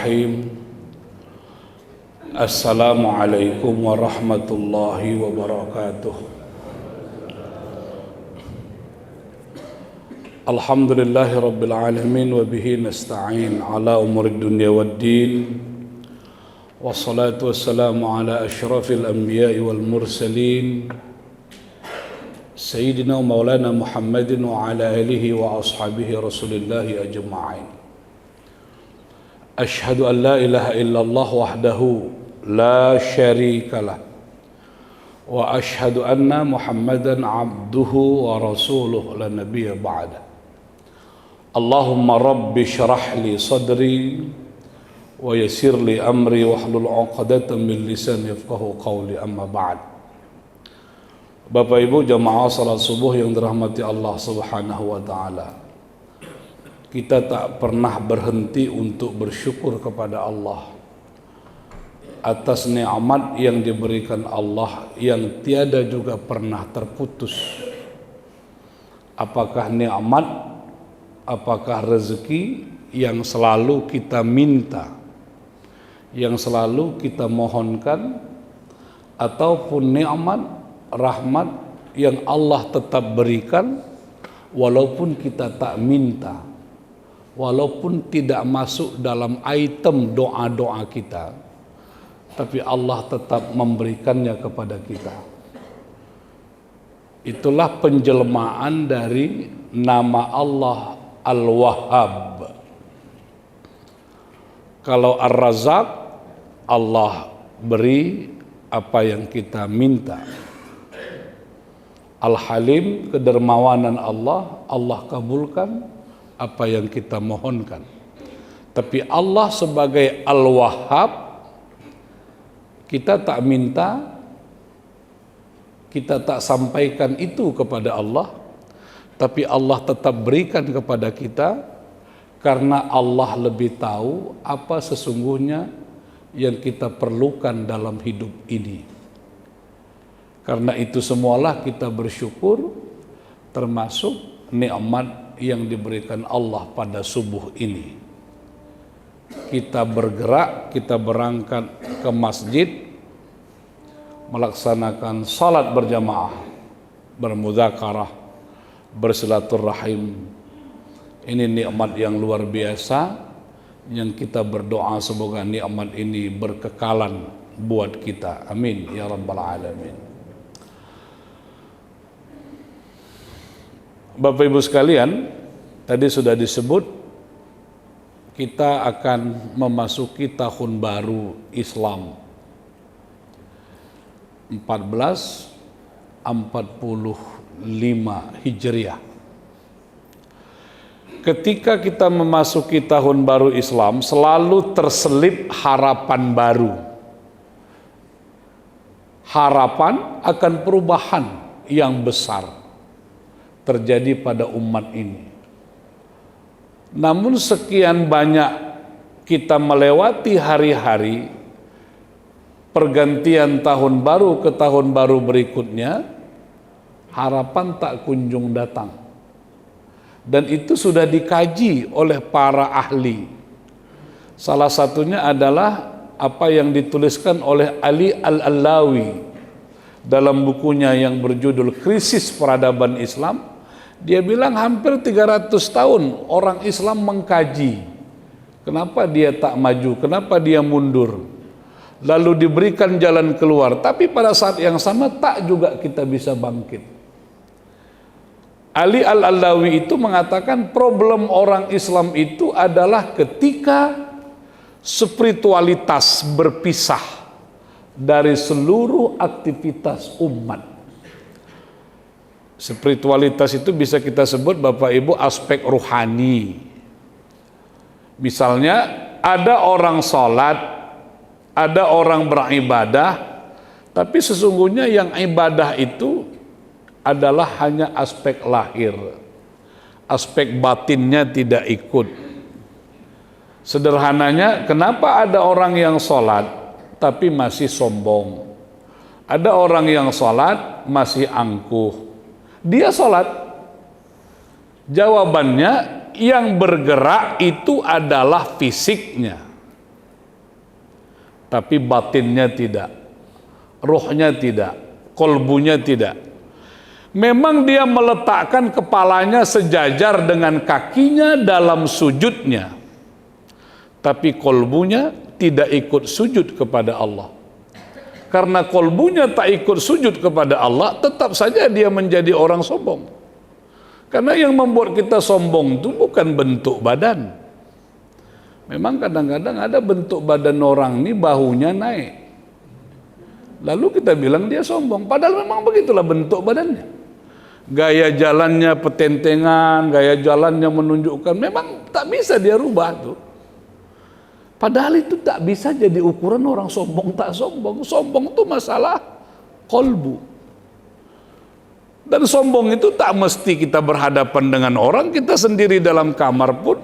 Bismillahirrahmanirrahim. Assalamualaikum warahmatullahi wabarakatuh. Alhamdulillahi rabbil alamin wa bihi nasta'in ala umurid dunya waddin. Wassalatu wassalamu ala asyrafil anbiya'i wal mursalin Sayyidina wa maulana Muhammadin wa ala alihi wa ashabihi rasulillahi ajma'in. Ashhadu an la ilaha illallah wahdahu la syarika lah wa ashhadu anna Muhammadan abduhu wa rasuluh la nabiyya ba'da. Allahumma rabbi syrah li sadri wa yassir li amri wahlul 'uqdatam min lisani yafqahu qawli, amma ba'd. Bapak Ibu jamaah salat subuh yang dirahmati Allah Subhanahu wa taala. Kita tak pernah berhenti untuk bersyukur kepada Allah atas nikmat yang diberikan Allah yang tiada juga pernah terputus. Apakah nikmat, apakah rezeki yang selalu kita minta, yang selalu kita mohonkan, ataupun nikmat, rahmat yang Allah tetap berikan walaupun kita tak minta, walaupun tidak masuk dalam item doa-doa kita, tapi Allah tetap memberikannya kepada kita. Itulah penjelmaan dari nama Allah Al-Wahhab. Kalau Ar-Razzaq, Allah beri apa yang kita minta. Al-Halim, kedermawanan Allah, Allah kabulkan apa yang kita mohonkan. Tapi Allah sebagai Al-Wahhab, kita tak minta, kita tak sampaikan itu kepada Allah, tapi Allah tetap berikan kepada kita karena Allah lebih tahu apa sesungguhnya yang kita perlukan dalam hidup ini. Karena itu semualah kita bersyukur, termasuk nikmat yang diberikan Allah pada subuh ini. Kita bergerak, kita berangkat ke masjid, melaksanakan salat berjamaah, bermudzakarah, bersilaturahim. Ini nikmat yang luar biasa yang kita berdoa semoga nikmat ini berkekalan buat kita. Amin ya rabbal alamin. Bapak Ibu sekalian, tadi sudah disebut kita akan memasuki tahun baru Islam 1445 Hijriah. Ketika kita memasuki tahun baru Islam, selalu terselip harapan baru. Harapan akan perubahan yang besar terjadi pada umat ini. Namun sekian banyak kita melewati hari-hari pergantian tahun baru ke tahun baru berikutnya, harapan tak kunjung datang. Dan itu sudah dikaji oleh para ahli. Salah satunya adalah apa yang dituliskan oleh Ali Al-Allawi dalam bukunya yang berjudul Krisis Peradaban Islam. Dia bilang hampir 300 tahun orang Islam mengkaji kenapa dia tak maju, kenapa dia mundur, lalu diberikan jalan keluar, tapi pada saat yang sama tak juga kita bisa bangkit. Ali Al-Allawi itu mengatakan problem orang Islam itu adalah ketika spiritualitas berpisah dari seluruh aktivitas umat. Spiritualitas itu bisa kita sebut Bapak Ibu aspek rohani. Misalnya ada orang sholat, ada orang beribadah, tapi sesungguhnya yang ibadah itu adalah hanya aspek lahir. Aspek batinnya tidak ikut. Sederhananya, kenapa ada orang yang sholat tapi masih sombong? Ada orang yang sholat masih angkuh. Dia sholat. Jawabannya yang bergerak itu adalah fisiknya. tapi batinnya tidak, ruhnya tidak, kolbunya tidak. Memang dia meletakkan kepalanya sejajar dengan kakinya dalam sujudnya, tapi kolbunya tidak ikut sujud kepada Allah. Karena kolbunya tak ikut sujud kepada Allah, tetap saja dia menjadi orang sombong. Karena yang membuat kita sombong itu bukan bentuk badan. Memang kadang-kadang ada bentuk badan orang ini bahunya naik, lalu kita bilang dia sombong, padahal memang begitulah bentuk badannya. Gaya jalannya petentengan, gaya jalannya menunjukkan, memang tak bisa dia rubah tuh. Padahal itu tak bisa jadi ukuran orang sombong tak sombong. Sombong itu masalah kolbu. Dan sombong itu tak mesti kita berhadapan dengan orang, kita sendiri dalam kamar pun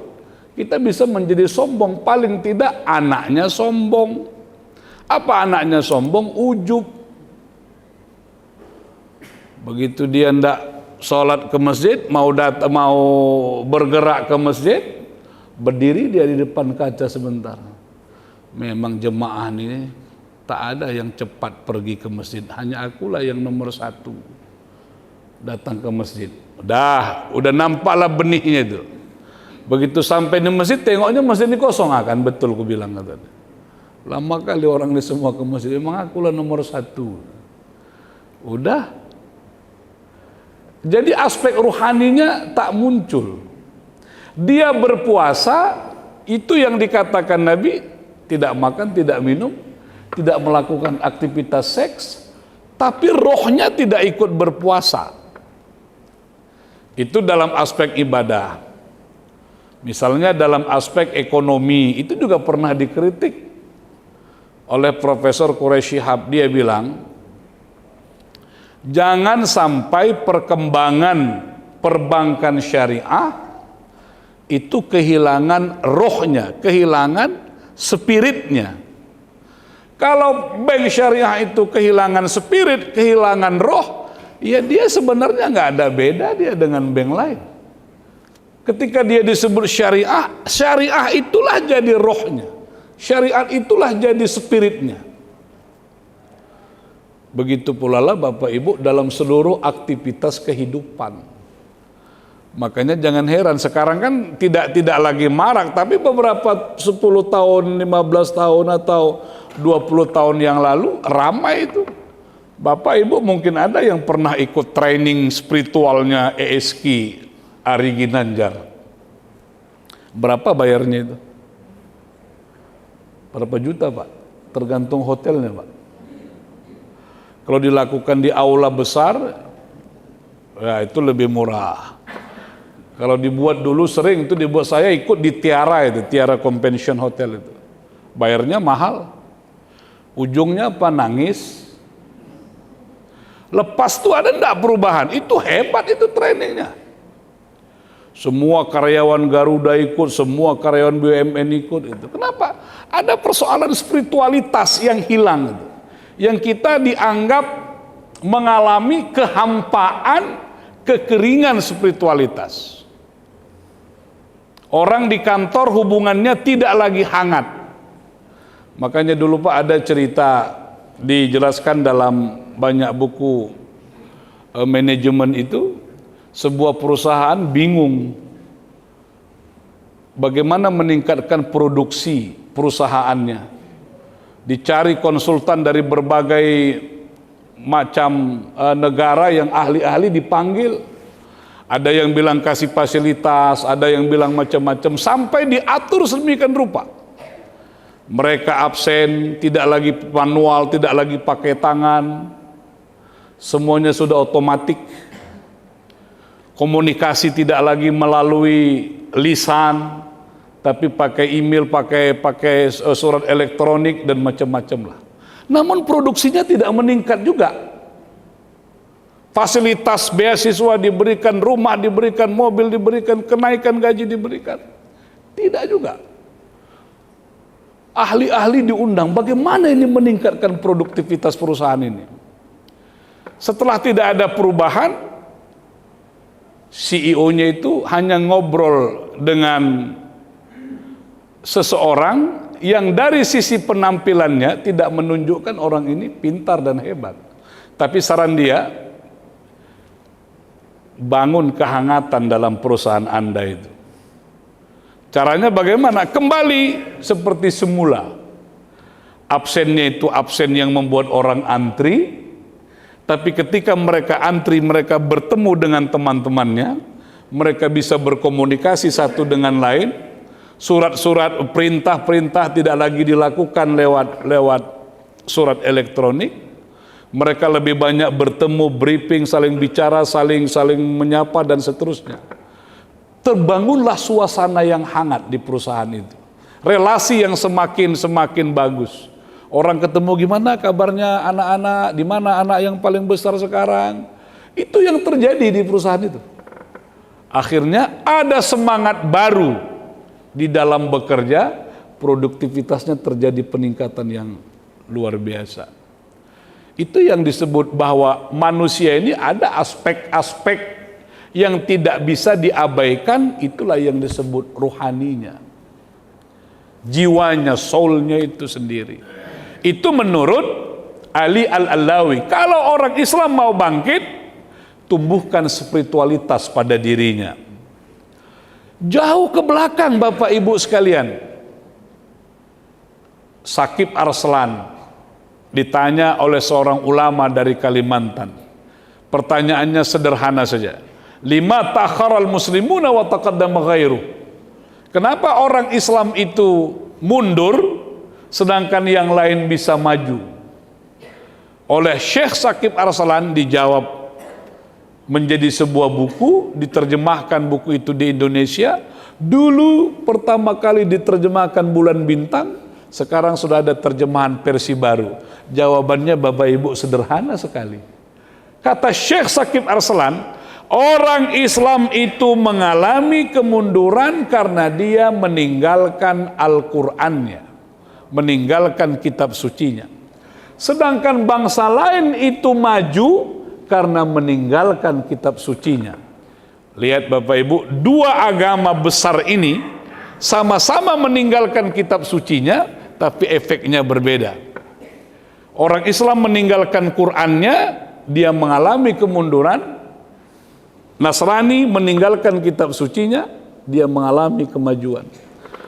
kita bisa menjadi sombong. Paling tidak anaknya sombong. Apa anaknya sombong? Ujub. Begitu dia hendak sholat ke masjid, mau bergerak ke masjid, berdiri dia di depan kaca sebentar. Memang jemaah ini tak ada yang cepat pergi ke masjid, hanya akulah yang nomor 1 datang ke masjid. Udah nampaklah benihnya itu. Begitu sampai di masjid, tengoknya masjid ini kosong, akan betul ku bilang katanya. Lama kali orang ini semua ke masjid, memang akulah nomor 1. Udah. Jadi aspek ruhaninya tak muncul. Dia berpuasa, itu yang dikatakan Nabi, tidak makan, tidak minum, tidak melakukan aktivitas seks, tapi rohnya tidak ikut berpuasa. Itu dalam aspek ibadah. Misalnya dalam aspek ekonomi, itu juga pernah dikritik oleh Profesor Quraisy Shihab. Dia bilang, jangan sampai perkembangan perbankan syariah itu kehilangan rohnya, kehilangan spiritnya. Kalau bank syariah itu kehilangan spirit, kehilangan roh, ya dia sebenarnya nggak ada beda dia dengan bank lain. Ketika dia disebut syariah, syariah itulah jadi rohnya, syariat itulah jadi spiritnya. Begitu pula lah Bapak Ibu dalam seluruh aktivitas kehidupan. Makanya jangan heran sekarang kan tidak lagi marak, tapi beberapa 10 tahun, 15 tahun atau 20 tahun yang lalu ramai itu. Bapak Ibu mungkin ada yang pernah ikut training spiritualnya ESQ Ari Ginanjar. Berapa bayarnya itu? Berapa juta Pak? Tergantung hotelnya Pak. Kalau dilakukan di aula besar, ya itu lebih murah. Kalau dibuat dulu sering itu dibuat, saya ikut di Tiara itu, Tiara Convention Hotel itu. Bayarnya mahal. Ujungnya apa? Nangis. Lepas tuh ada enggak perubahan? Itu hebat itu trainingnya. Semua karyawan Garuda ikut, semua karyawan BUMN ikut itu. Kenapa? Ada persoalan spiritualitas yang hilang itu. Yang kita dianggap mengalami kehampaan, kekeringan spiritualitas. Orang di kantor hubungannya tidak lagi hangat. Makanya dulu Pak ada cerita dijelaskan dalam banyak buku manajemen itu, sebuah perusahaan bingung bagaimana meningkatkan produksi perusahaannya. Dicari konsultan dari berbagai macam negara yang ahli-ahli dipanggil. Ada yang bilang kasih fasilitas, ada yang bilang macam-macam, sampai diatur sedemikian rupa. Mereka absen, tidak lagi manual, tidak lagi pakai tangan. Semuanya sudah otomatik. Komunikasi tidak lagi melalui lisan, tapi pakai email, pakai surat elektronik dan macam-macam lah. Namun produksinya tidak meningkat juga. Fasilitas beasiswa diberikan, rumah diberikan, mobil diberikan, kenaikan gaji diberikan. Tidak juga. Ahli-ahli diundang, bagaimana ini meningkatkan produktivitas perusahaan ini? Setelah tidak ada perubahan, CEO-nya itu hanya ngobrol dengan seseorang yang dari sisi penampilannya tidak menunjukkan orang ini pintar dan hebat. Tapi saran dia, bangun kehangatan dalam perusahaan Anda itu. Caranya bagaimana? Kembali seperti semula. Absennya itu absen yang membuat orang antri, tapi ketika mereka antri, mereka bertemu dengan teman-temannya, mereka bisa berkomunikasi satu dengan lain. Surat-surat perintah-perintah tidak lagi dilakukan lewat surat elektronik. Mereka lebih banyak bertemu, briefing, saling bicara, saling menyapa dan seterusnya. Terbangunlah suasana yang hangat di perusahaan itu. Relasi yang semakin bagus. Orang ketemu, gimana kabarnya anak-anak, di mana anak yang paling besar sekarang. Itu yang terjadi di perusahaan itu. Akhirnya ada semangat baru di dalam bekerja, produktivitasnya terjadi peningkatan yang luar biasa. Itu yang disebut bahwa manusia ini ada aspek-aspek yang tidak bisa diabaikan, itulah yang disebut ruhaninya. Jiwanya, soulnya itu sendiri. Itu menurut Ali Al-Allawi. Kalau orang Islam mau bangkit, tumbuhkan spiritualitas pada dirinya. Jauh ke belakang Bapak Ibu sekalian, Shakib Arslan ditanya oleh seorang ulama dari Kalimantan. Pertanyaannya sederhana saja. Lima takharal muslimuna wa taqaddama ghairu. Kenapa orang Islam itu mundur sedangkan yang lain bisa maju? Oleh Syekh Shakib Arslan dijawab menjadi sebuah buku, diterjemahkan buku itu di Indonesia. Dulu pertama kali diterjemahkan Bulan Bintang, sekarang sudah ada terjemahan versi baru. Jawabannya Bapak Ibu sederhana sekali. Kata Syekh Shakib Arslan, orang Islam itu mengalami kemunduran karena dia meninggalkan Al-Qur'annya, meninggalkan kitab sucinya. Sedangkan bangsa lain itu maju karena meninggalkan kitab sucinya. Lihat Bapak Ibu, dua agama besar ini sama-sama meninggalkan kitab sucinya, tapi efeknya berbeda. Orang Islam meninggalkan Qur'annya, dia mengalami kemunduran. Nasrani meninggalkan kitab sucinya, dia mengalami kemajuan.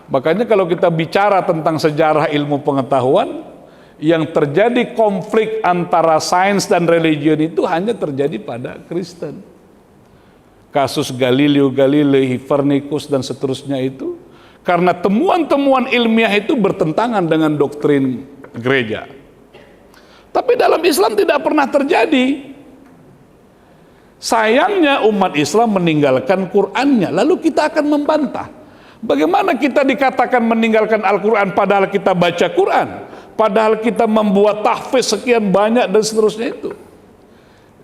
Makanya kalau kita bicara tentang sejarah ilmu pengetahuan, yang terjadi konflik antara sains dan religion itu hanya terjadi pada Kristen. Kasus Galileo Galilei, Copernicus dan seterusnya itu karena temuan-temuan ilmiah itu bertentangan dengan doktrin gereja. Tapi dalam Islam tidak pernah terjadi. Sayangnya umat Islam meninggalkan Qur'annya, lalu kita akan membantah. Bagaimana kita dikatakan meninggalkan Al-Quran padahal kita baca Quran? Padahal kita membuat tahfiz sekian banyak dan seterusnya itu.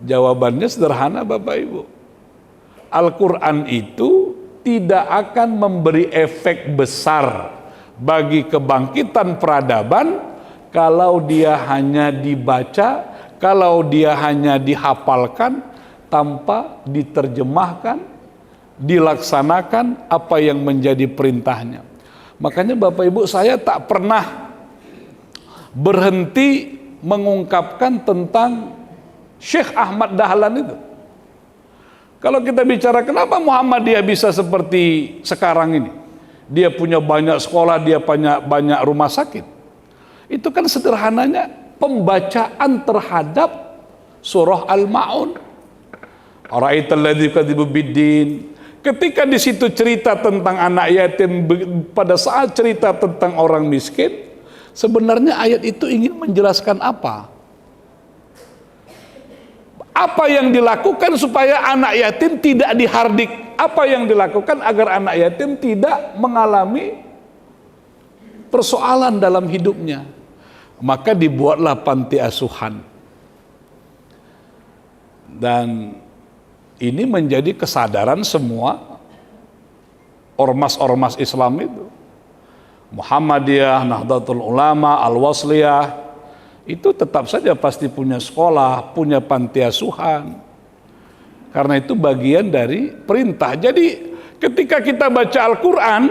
Jawabannya sederhana Bapak Ibu. Al-Quran itu tidak akan memberi efek besar bagi kebangkitan peradaban kalau dia hanya dibaca, kalau dia hanya dihafalkan tanpa diterjemahkan, dilaksanakan apa yang menjadi perintahnya. Makanya Bapak Ibu, saya tak pernah berhenti mengungkapkan tentang Syekh Ahmad Dahlan itu. Kalau kita bicara kenapa Muhammadiyah bisa seperti sekarang ini, dia punya banyak sekolah, dia banyak rumah sakit, itu kan sederhananya pembacaan terhadap surah Al-Ma'un. Ara'aital ladzi yukadzibu biddin. Ketika di situ cerita tentang anak yatim, pada saat cerita tentang orang miskin, sebenarnya ayat itu ingin menjelaskan apa? Apa yang dilakukan supaya anak yatim tidak dihardik? Apa yang dilakukan agar anak yatim tidak mengalami persoalan dalam hidupnya? Maka dibuatlah panti asuhan. Dan ini menjadi kesadaran semua ormas-ormas Islam itu. Muhammadiyah, Nahdlatul Ulama, Al-Wasliyah, itu tetap saja pasti punya sekolah, punya panti asuhan. Karena itu bagian dari perintah. Jadi ketika kita baca Al-Quran,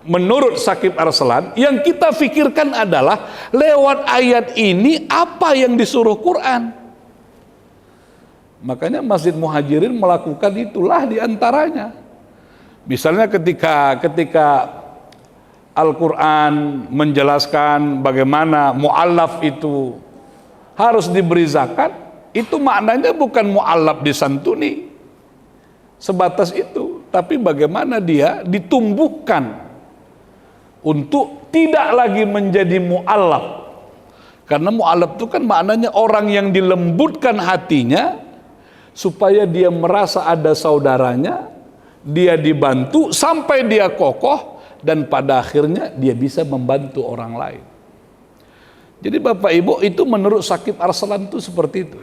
menurut Syakib Arslan, yang kita pikirkan adalah lewat ayat ini apa yang disuruh Quran. Makanya Masjid Muhajirin melakukan itulah diantaranya. Misalnya ketika Al-Quran menjelaskan bagaimana mu'allaf itu harus diberi zakat, itu maknanya bukan mu'allaf disantuni sebatas itu, tapi bagaimana dia ditumbuhkan untuk tidak lagi menjadi mu'allaf. Karena mu'allaf itu kan maknanya orang yang dilembutkan hatinya supaya dia merasa ada saudaranya, dia dibantu sampai dia kokoh, dan pada akhirnya dia bisa membantu orang lain. Jadi Bapak Ibu, itu menurut Syakib Arslan itu seperti itu.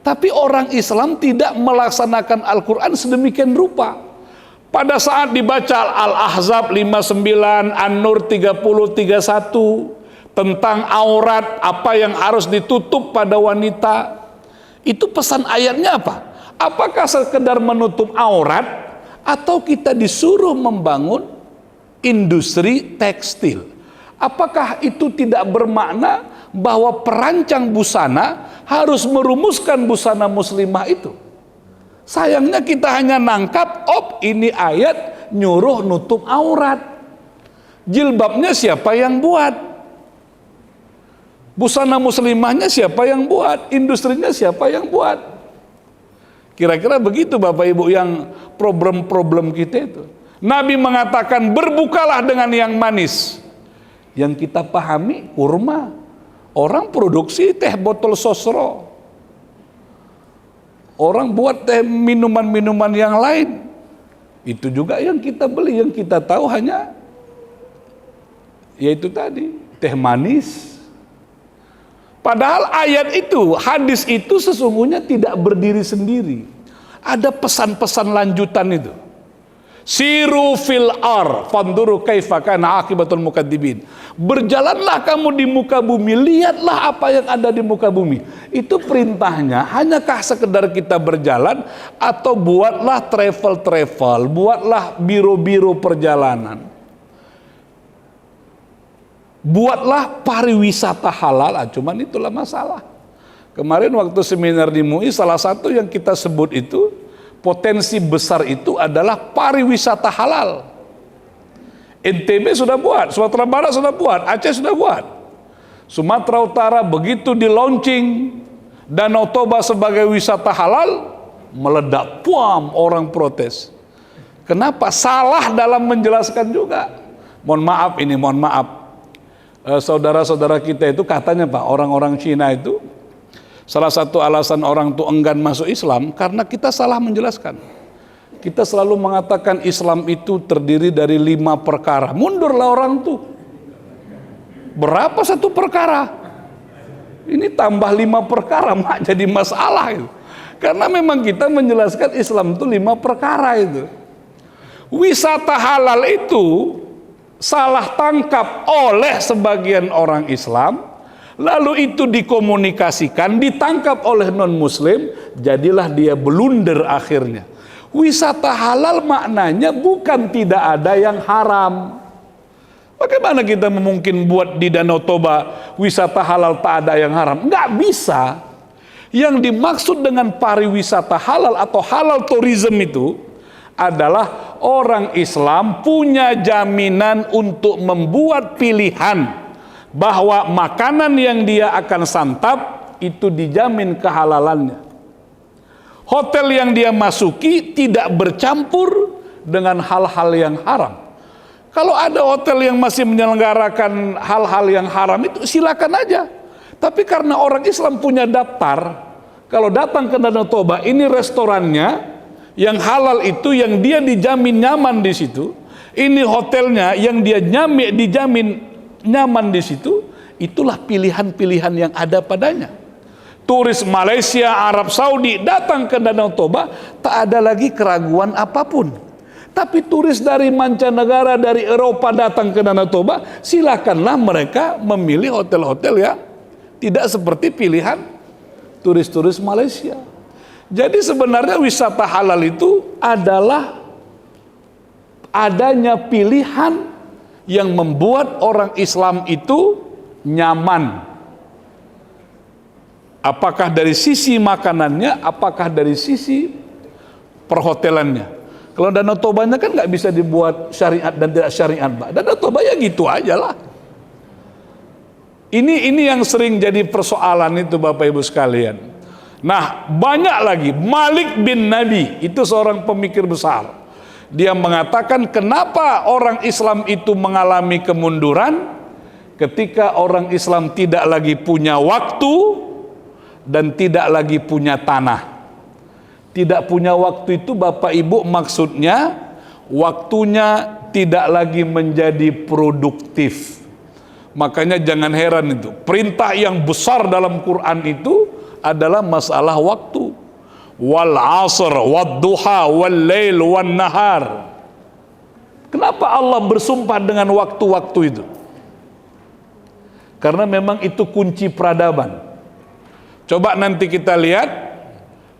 Tapi orang Islam tidak melaksanakan Al-Quran sedemikian rupa. Pada saat dibaca Al-Ahzab 59, An-Nur 30, 31 tentang aurat, apa yang harus ditutup pada wanita, itu pesan ayatnya apa? Apakah sekedar menutup aurat atau kita disuruh membangun industri tekstil? Apakah itu tidak bermakna bahwa perancang busana harus merumuskan busana muslimah itu? Sayangnya kita hanya nangkap, ini ayat nyuruh nutup aurat. Jilbabnya siapa yang buat? Busana muslimahnya siapa yang buat? Industrinya siapa yang buat? Kira-kira begitu Bapak Ibu yang problem-problem kita itu. Nabi mengatakan berbukalah dengan yang manis. Yang kita pahami kurma. Orang produksi teh botol sosro. Orang buat teh minuman-minuman yang lain. Itu juga yang kita beli, yang kita tahu hanya yaitu tadi, teh manis. Padahal ayat itu, hadis itu sesungguhnya tidak berdiri sendiri. Ada pesan-pesan lanjutan itu. Siru fil ar fanduru kaifa kana akibatul mukadzibin. Berjalanlah kamu di muka bumi, lihatlah apa yang ada di muka bumi. Itu perintahnya. Hanyakah sekedar kita berjalan atau buatlah travel, buatlah biro-biro perjalanan. Buatlah pariwisata halal, cuman itulah masalah. Kemarin waktu seminar di MUI, salah satu yang kita sebut itu, potensi besar itu adalah pariwisata halal. NTB sudah buat, Sumatera Barat sudah buat, Aceh sudah buat. Sumatera Utara begitu di launching Danau Toba sebagai wisata halal, meledak, puam, orang protes. Kenapa? Salah dalam menjelaskan juga. Mohon maaf. Saudara-saudara kita itu katanya Pak, orang-orang Cina itu salah satu alasan orang itu enggan masuk Islam karena kita salah menjelaskan. Kita selalu mengatakan Islam itu terdiri dari 5 perkara. Mundurlah orang tuh. Berapa satu perkara? Ini tambah 5 perkara, mak jadi masalah itu. Karena memang kita menjelaskan Islam itu 5 perkara itu. Wisata halal itu salah tangkap oleh sebagian orang Islam, lalu itu dikomunikasikan, ditangkap oleh non-muslim, jadilah dia blunder akhirnya. Wisata halal maknanya bukan tidak ada yang haram. Bagaimana kita mungkin buat di Danau Toba wisata halal tak ada yang haram? Nggak bisa. Yang dimaksud dengan pariwisata halal atau halal tourism itu adalah orang Islam punya jaminan untuk membuat pilihan bahwa makanan yang dia akan santap itu dijamin kehalalannya. Hotel yang dia masuki tidak bercampur dengan hal-hal yang haram. Kalau ada hotel yang masih menyelenggarakan hal-hal yang haram itu silakan aja. Tapi karena orang Islam punya daftar, kalau datang ke Danau Toba ini restorannya yang halal itu yang dia dijamin nyaman di situ, ini hotelnya yang dia dijamin nyaman di situ, itulah pilihan-pilihan yang ada padanya. Turis Malaysia, Arab Saudi datang ke Danau Toba tak ada lagi keraguan apapun. Tapi turis dari mancanegara, dari Eropa datang ke Danau Toba, silakanlah mereka memilih hotel-hotel yang tidak seperti pilihan turis-turis Malaysia. Jadi sebenarnya wisata halal itu adalah adanya pilihan yang membuat orang Islam itu nyaman. Apakah dari sisi makanannya, apakah dari sisi perhotelannya. Kalau Danau Tobanya kan nggak bisa dibuat syariat dan tidak syariat, Pak. Danau Toba ya gitu aja lah. Ini yang sering jadi persoalan itu, Bapak Ibu sekalian. Nah, banyak lagi. Malik bin Nabi, itu seorang pemikir besar. Dia mengatakan kenapa orang Islam itu mengalami kemunduran ketika orang Islam tidak lagi punya waktu dan tidak lagi punya tanah. Tidak punya waktu itu, Bapak Ibu, maksudnya waktunya tidak lagi menjadi produktif. Makanya jangan heran itu, perintah yang besar dalam Quran itu adalah masalah waktu. Wal asr wad duha wal lail wan nahar. Kenapa Allah bersumpah dengan waktu-waktu itu? Karena memang itu kunci peradaban. Coba nanti kita lihat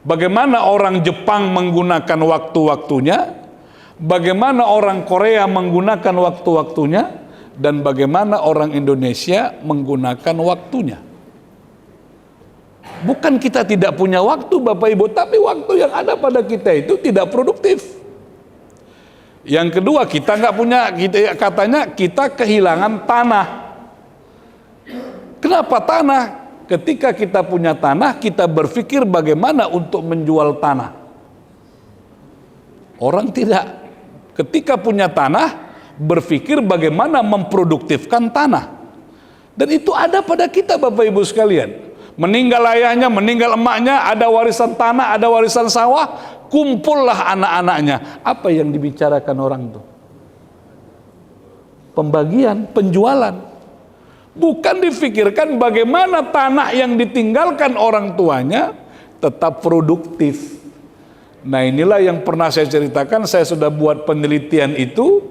bagaimana orang Jepang menggunakan waktu-waktunya, bagaimana orang Korea menggunakan waktu-waktunya, dan bagaimana orang Indonesia menggunakan waktunya. Bukan kita tidak punya waktu, Bapak Ibu, tapi waktu yang ada pada kita itu tidak produktif. Yang kedua, kita nggak punya, katanya kita kehilangan tanah. Kenapa tanah? Ketika kita punya tanah, kita berpikir bagaimana untuk menjual tanah. Orang tidak. Ketika punya tanah, berpikir bagaimana memproduktifkan tanah. Dan itu ada pada kita, Bapak Ibu sekalian. Meninggal ayahnya, meninggal emaknya, ada warisan tanah, ada warisan sawah, kumpullah anak-anaknya. Apa yang dibicarakan orang itu? Pembagian, penjualan. Bukan difikirkan bagaimana tanah yang ditinggalkan orang tuanya tetap produktif. Nah, inilah yang pernah saya ceritakan, saya sudah buat penelitian itu.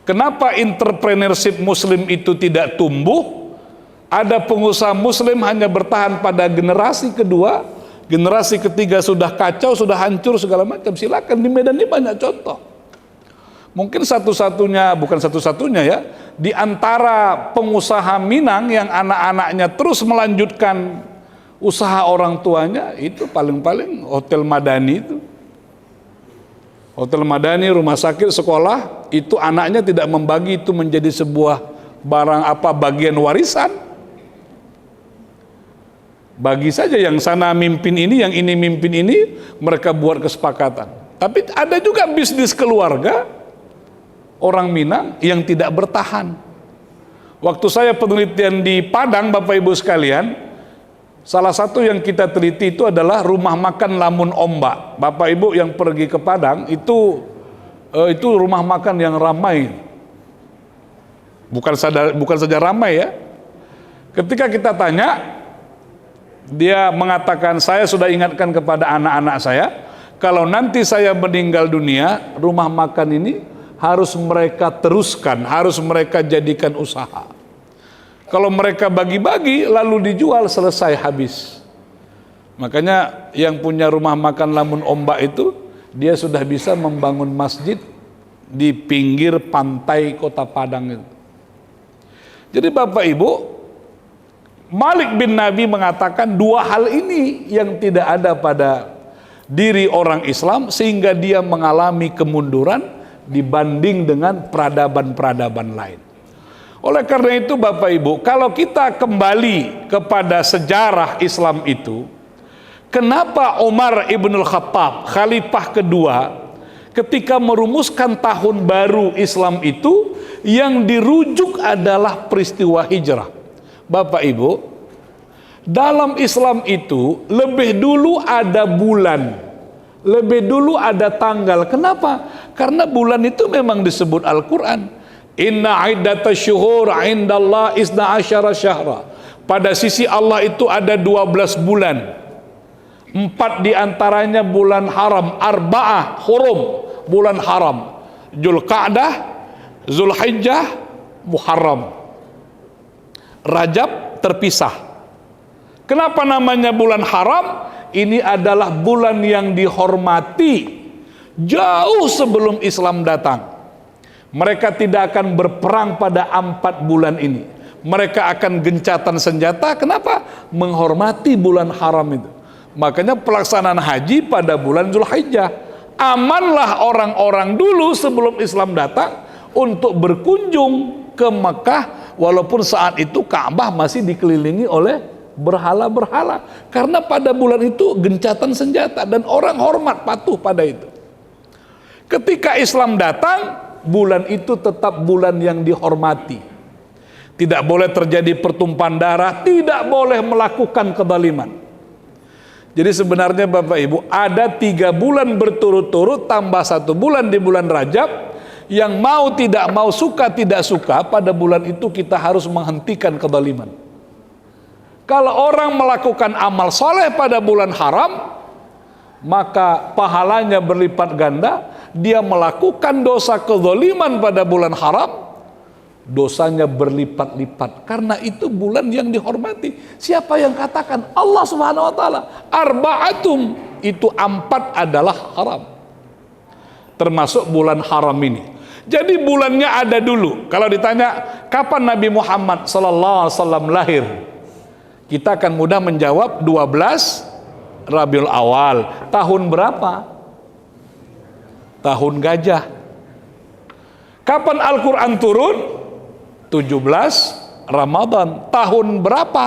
Kenapa entrepreneurship muslim itu tidak tumbuh? Ada pengusaha muslim hanya bertahan pada generasi kedua, generasi ketiga sudah kacau, sudah hancur segala macam. Silakan, di Medan ini banyak contoh. Mungkin satu-satunya, bukan satu-satunya ya, di antara pengusaha Minang yang anak-anaknya terus melanjutkan usaha orang tuanya, itu paling-paling Hotel Madani itu. Hotel Madani, rumah sakit, sekolah, itu anaknya tidak membagi itu menjadi sebuah barang bagian warisan. Bagi saja yang sana mimpin ini, yang ini mimpin ini, mereka buat kesepakatan. Tapi ada juga bisnis keluarga orang Minang yang tidak bertahan. Waktu saya penelitian di Padang, Bapak Ibu sekalian, salah satu yang kita teliti itu adalah rumah makan Lamun Ombak. Bapak Ibu yang pergi ke Padang itu rumah makan yang ramai. Bukan saja ramai ya. Ketika kita tanya, dia mengatakan, saya sudah ingatkan kepada anak-anak saya, kalau nanti saya meninggal dunia, rumah makan ini harus mereka teruskan, harus mereka jadikan usaha. Kalau mereka bagi-bagi lalu dijual, selesai, habis. Makanya yang punya rumah makan Lamun Ombak itu, dia sudah bisa membangun masjid di pinggir pantai kota Padang itu. Jadi Bapak Ibu, Malik bin Nabi mengatakan dua hal ini yang tidak ada pada diri orang Islam sehingga dia mengalami kemunduran dibanding dengan peradaban-peradaban lain. Oleh karena itu Bapak Ibu, kalau kita kembali kepada sejarah Islam itu, kenapa Umar ibnul Khattab, khalifah kedua, ketika merumuskan tahun baru Islam itu, yang dirujuk adalah peristiwa hijrah. Bapak Ibu, dalam Islam itu lebih dulu ada bulan, lebih dulu ada tanggal. Kenapa? Karena bulan itu memang disebut Al-Quran. Inna iddatash syuhur indallah isna asyara syahra. Pada sisi Allah itu ada 12 bulan. 4 diantaranya bulan haram, arba'ah hurum, bulan haram. Dzulqa'dah, Zulhijjah, Muharram. Rajab terpisah. Kenapa namanya bulan haram? Ini adalah bulan yang dihormati jauh sebelum Islam datang. Mereka tidak akan berperang pada 4 bulan ini. Mereka akan gencatan senjata. Kenapa? Menghormati bulan haram itu. Makanya pelaksanaan haji pada bulan Zulhijjah. Amanlah orang-orang dulu sebelum Islam datang untuk berkunjung ke Mekah, walaupun saat itu Ka'bah masih dikelilingi oleh berhala-berhala. Karena pada bulan itu gencatan senjata dan orang hormat patuh pada itu. Ketika Islam datang, bulan itu tetap bulan yang dihormati. Tidak boleh terjadi pertumpahan darah, tidak boleh melakukan kezaliman. Jadi sebenarnya Bapak Ibu, ada 3 bulan berturut-turut tambah 1 bulan di bulan Rajab, yang mau tidak mau, suka tidak suka, pada bulan itu kita harus menghentikan kezaliman. Kalau orang melakukan amal soleh pada bulan haram, maka pahalanya berlipat ganda. Dia melakukan dosa kezaliman pada bulan haram, dosanya berlipat-lipat. Karena itu bulan yang dihormati. Siapa yang katakan? Allah Subhanahu wa taala. Arba'atum, itu 4 adalah haram, termasuk bulan haram ini. Jadi bulannya ada dulu. Kalau ditanya kapan Nabi Muhammad sallallahu alaihi wasallam lahir, kita akan mudah menjawab 12 Rabiul Awal. Tahun berapa? Tahun gajah. Kapan Al-Quran turun? 17 Ramadan. Tahun berapa?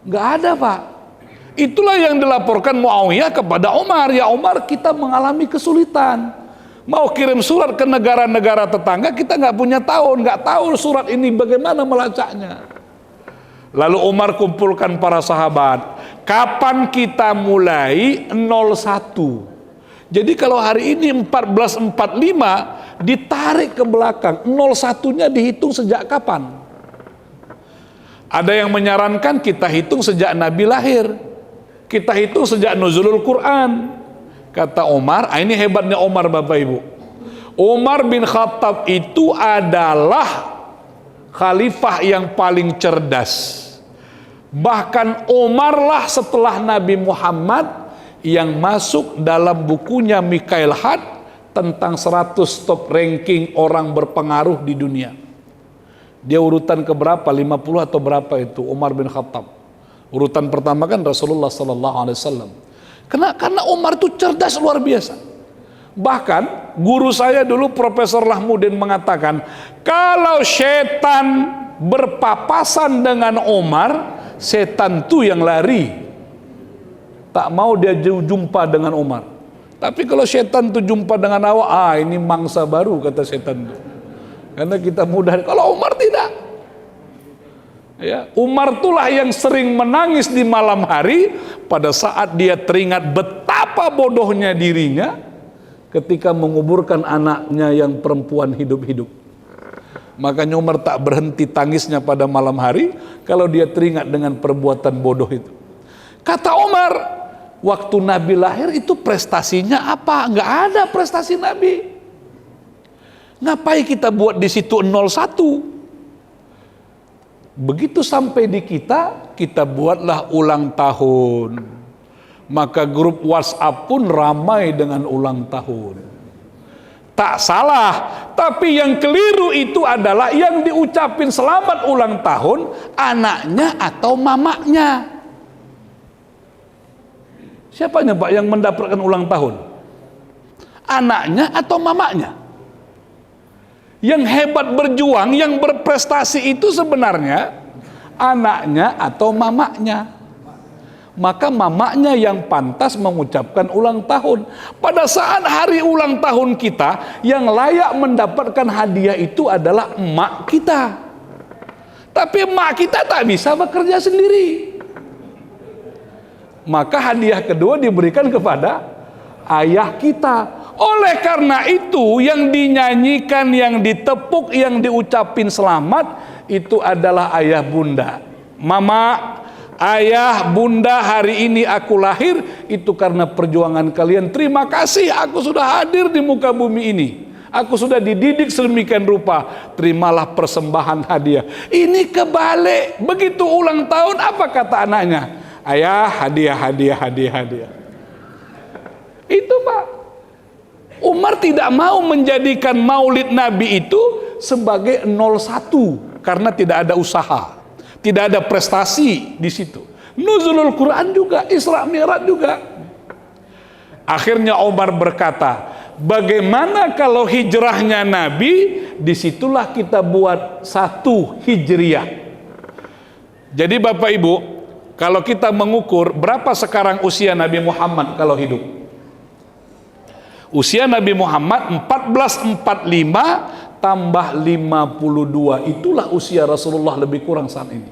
Nggak ada, Pak. Itulah yang dilaporkan Muawiyah kepada Umar. Ya Umar, kita mengalami kesulitan. Mau kirim surat ke negara-negara tetangga, kita nggak punya tahun, nggak tahu surat ini bagaimana melacaknya. Lalu Umar kumpulkan para sahabat. Kapan kita mulai? 01. Jadi kalau hari ini 1445 ditarik ke belakang, 01-nya dihitung sejak kapan? Ada yang menyarankan kita hitung sejak Nabi lahir, kita hitung sejak nuzulul Quran. Kata Umar, ini hebatnya Umar Bapak Ibu. Umar bin Khattab itu adalah khalifah yang paling cerdas. Bahkan Umarlah setelah Nabi Muhammad yang masuk dalam bukunya Mikhail Had tentang 100 top ranking orang berpengaruh di dunia. Dia urutan keberapa? 50 atau berapa itu Umar bin Khattab. Urutan pertama kan Rasulullah sallallahu alaihi wasallam. Karena Umar itu cerdas luar biasa. Bahkan guru saya dulu Profesor Lahmudin mengatakan, kalau setan berpapasan dengan Umar, setan itu yang lari. Tak mau dia jumpa dengan Umar. Tapi kalau setan itu jumpa dengan awak, ini mangsa baru, kata setan itu. Karena kita mudah. Kalau Umar tidak. Ya, Umar itulah yang sering menangis di malam hari pada saat dia teringat betapa bodohnya dirinya ketika menguburkan anaknya yang perempuan hidup-hidup. Makanya Umar tak berhenti tangisnya pada malam hari kalau dia teringat dengan perbuatan bodoh itu. Kata Umar, waktu Nabi lahir itu prestasinya apa? Nggak ada prestasi Nabi. Ngapain kita buat di situ 01? Begitu sampai di kita buatlah ulang tahun. Maka grup WhatsApp pun ramai dengan ulang tahun. Tak salah, tapi yang keliru itu adalah yang diucapin selamat ulang tahun anaknya atau mamanya. Siapanya Pak yang mendapatkan ulang tahun? Anaknya atau mamanya? Yang hebat berjuang, yang berprestasi itu sebenarnya anaknya atau mamanya. Maka mamanya yang pantas mengucapkan ulang tahun. Pada saat hari ulang tahun kita, yang layak mendapatkan hadiah itu adalah emak kita. Tapi emak kita tak bisa bekerja sendiri. Maka hadiah kedua diberikan kepada ayah kita. Oleh karena itu yang dinyanyikan, yang ditepuk, yang diucapin selamat itu adalah ayah bunda. Mama, ayah, bunda, hari ini aku lahir itu karena perjuangan kalian. Terima kasih aku sudah hadir di muka bumi ini. Aku sudah dididik sedemikian rupa. Terimalah persembahan hadiah. Ini kebalik. Begitu ulang tahun apa kata anaknya? Ayah, hadiah, hadiah, hadiah, hadiah. Itu Pak. Umar tidak mau menjadikan maulid Nabi itu sebagai 01 karena tidak ada usaha, tidak ada prestasi di situ. Nuzulul Quran juga, Isra Mi'raj juga. Akhirnya Umar berkata, bagaimana kalau hijrahnya Nabi, disitulah kita buat 1 Hijriah. Jadi Bapak Ibu, kalau kita mengukur berapa sekarang usia Nabi Muhammad kalau hidup? Usia Nabi Muhammad 1445 tambah 52, itulah usia Rasulullah lebih kurang saat ini.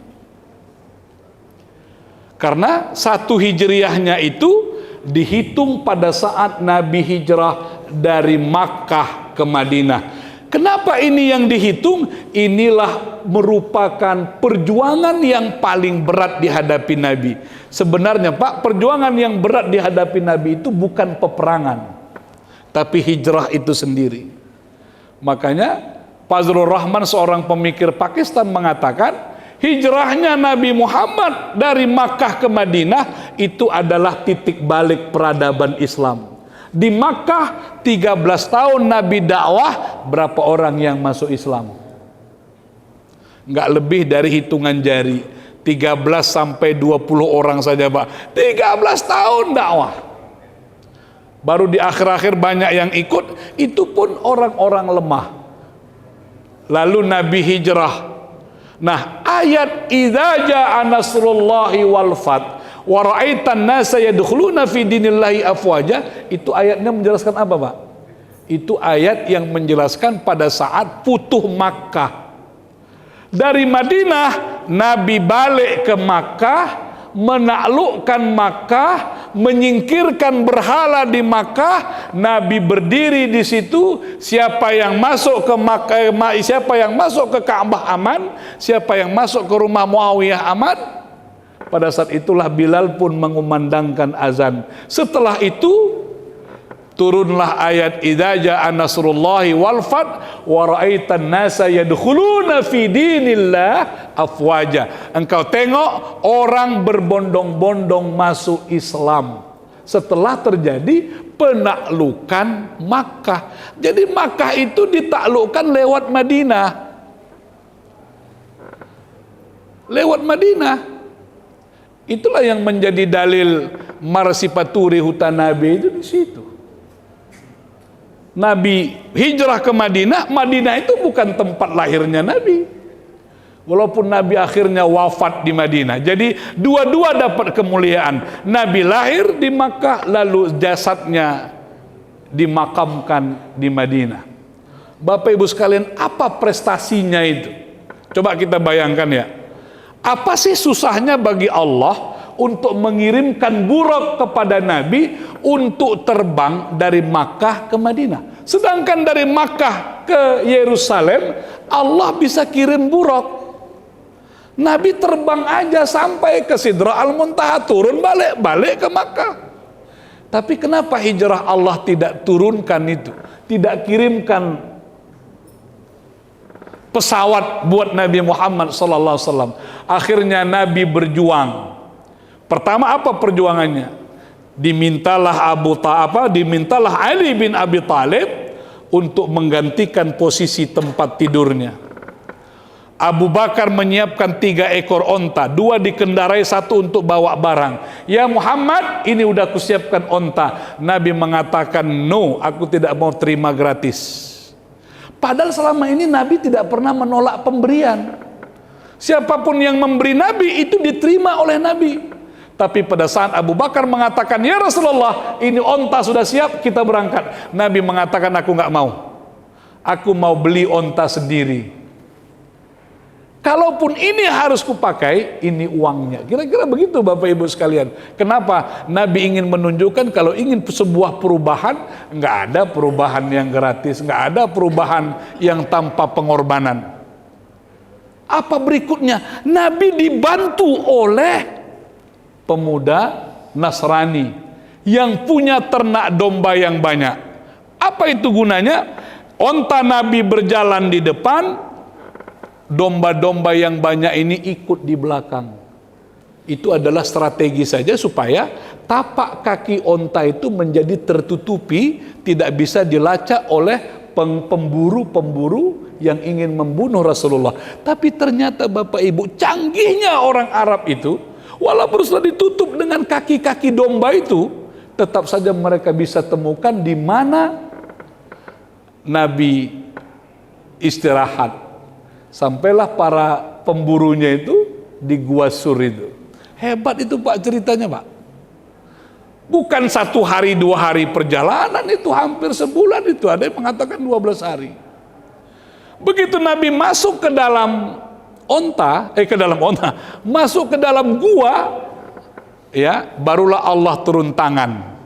Karena 1 Hijriahnya itu dihitung pada saat Nabi hijrah dari Makkah ke Madinah. Kenapa ini yang dihitung? Inilah merupakan perjuangan yang paling berat dihadapi Nabi. Sebenarnya Pak, perjuangan yang berat dihadapi Nabi itu bukan peperangan, tapi hijrah itu sendiri. Makanya Fazlur Rahman, seorang pemikir Pakistan, mengatakan hijrahnya Nabi Muhammad dari Makkah ke Madinah itu adalah titik balik peradaban Islam. Di Makkah 13 tahun Nabi dakwah, berapa orang yang masuk Islam? Enggak lebih dari hitungan jari, 13 sampai 20 orang saja Pak. 13 tahun dakwah. Baru di akhir-akhir banyak yang ikut, itu pun orang-orang lemah. Lalu Nabi hijrah. Nah, ayat idza jaa nasrullahi wal fath wa ra'aitan nasa yadkhuluna fi dinillahi afwaja, itu ayatnya menjelaskan apa, Pak? Itu ayat yang menjelaskan pada saat futuh Makkah. Dari Madinah Nabi balik ke Makkah, menaklukkan Makkah, menyingkirkan berhala di Makkah. Nabi berdiri di situ. Siapa yang masuk ke Makkah, siapa yang masuk ke Ka'bah aman, siapa yang masuk ke rumah Muawiyah aman. Pada saat itulah Bilal pun mengumandangkan azan. Setelah itu turunlah ayat idza jaa nasrullahi wal fath wa ra'aitan nasa yadkhuluna fi dinillah afwaja. Engkau tengok orang berbondong-bondong masuk Islam setelah terjadi penaklukan Makkah. Jadi Makkah itu ditaklukkan lewat Madinah. Lewat Madinah. Itulah yang menjadi dalil marsipaturi hutan Nabi itu di situ. Nabi hijrah ke Madinah, Madinah itu bukan tempat lahirnya Nabi. Walaupun Nabi akhirnya wafat di Madinah. Jadi dua-dua dapat kemuliaan. Nabi lahir di Makkah, lalu jasadnya dimakamkan di Madinah. Bapak Ibu sekalian, apa prestasinya itu? Coba kita bayangkan ya. Apa sih susahnya bagi Allah untuk mengirimkan buraq kepada Nabi untuk terbang dari Makkah ke Madinah? Sedangkan dari Makkah ke Yerusalem Allah bisa kirim buraq. Nabi terbang aja sampai ke Sidra Al-Muntaha, turun balik ke Makkah. Tapi kenapa hijrah Allah tidak turunkan itu, tidak kirimkan pesawat buat Nabi Muhammad sallallahu alaihi wasallam? Akhirnya Nabi berjuang. Pertama apa perjuangannya? Dimintalah dimintalah Ali bin Abi Thalib untuk menggantikan posisi tempat tidurnya. Abu Bakar menyiapkan 3 ekor onta, 2 dikendarai, 1 untuk bawa barang. Ya Muhammad, ini udah kusiapkan onta. Nabi mengatakan, no, aku tidak mau terima gratis. Padahal selama ini Nabi tidak pernah menolak pemberian. Siapapun yang memberi Nabi itu diterima oleh Nabi. Tapi pada saat Abu Bakar mengatakan, ya Rasulullah, ini onta sudah siap, kita berangkat. Nabi mengatakan, aku nggak mau. Aku mau beli onta sendiri. Kalaupun ini harus kupakai, ini uangnya. Kira-kira begitu Bapak Ibu sekalian. Kenapa? Nabi ingin menunjukkan kalau ingin sebuah perubahan, nggak ada perubahan yang gratis, nggak ada perubahan yang tanpa pengorbanan. Apa berikutnya? Nabi dibantu oleh pemuda Nasrani yang punya ternak domba yang banyak. Apa itu gunanya? Onta Nabi berjalan di depan, domba-domba yang banyak ini ikut di belakang. Itu adalah strategi saja supaya tapak kaki onta itu menjadi tertutupi, tidak bisa dilacak oleh pemburu-pemburu yang ingin membunuh Rasulullah. Tapi ternyata Bapak Ibu, canggihnya orang Arab itu, walaupun sudah ditutup dengan kaki-kaki domba itu, tetap saja mereka bisa temukan di mana Nabi istirahat. Sampailah para pemburunya itu di Gua Sur itu. Hebat itu Pak ceritanya Pak. Bukan 1 hari 2 hari perjalanan, itu hampir sebulan itu. Ada yang mengatakan 12 hari. Begitu Nabi masuk ke dalam masuk ke dalam gua, ya, barulah Allah turun tangan.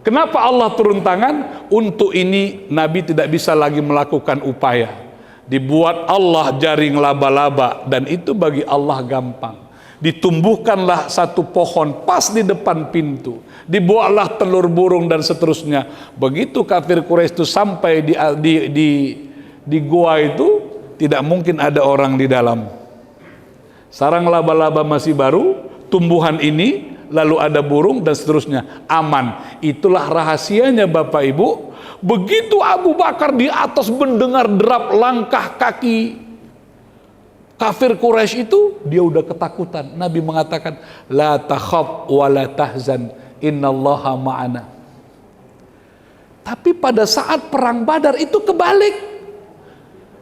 Kenapa Allah turun tangan? Untuk ini Nabi tidak bisa lagi melakukan upaya. Dibuat Allah jaring laba-laba, dan itu bagi Allah gampang. Ditumbuhkanlah satu pohon pas di depan pintu, dibuatlah telur burung dan seterusnya. Begitu kafir Quraisy itu sampai di gua itu, tidak mungkin ada orang di dalam. Sarang laba-laba masih baru, tumbuhan ini, lalu ada burung dan seterusnya, aman. Itulah rahasianya Bapak Ibu. Begitu Abu Bakar di atas mendengar derap langkah kaki kafir Quraisy itu, dia udah ketakutan. Nabi mengatakan, la takhaf wa la tahzan, innallaha ma'ana. Tapi pada saat perang Badar itu kebalik.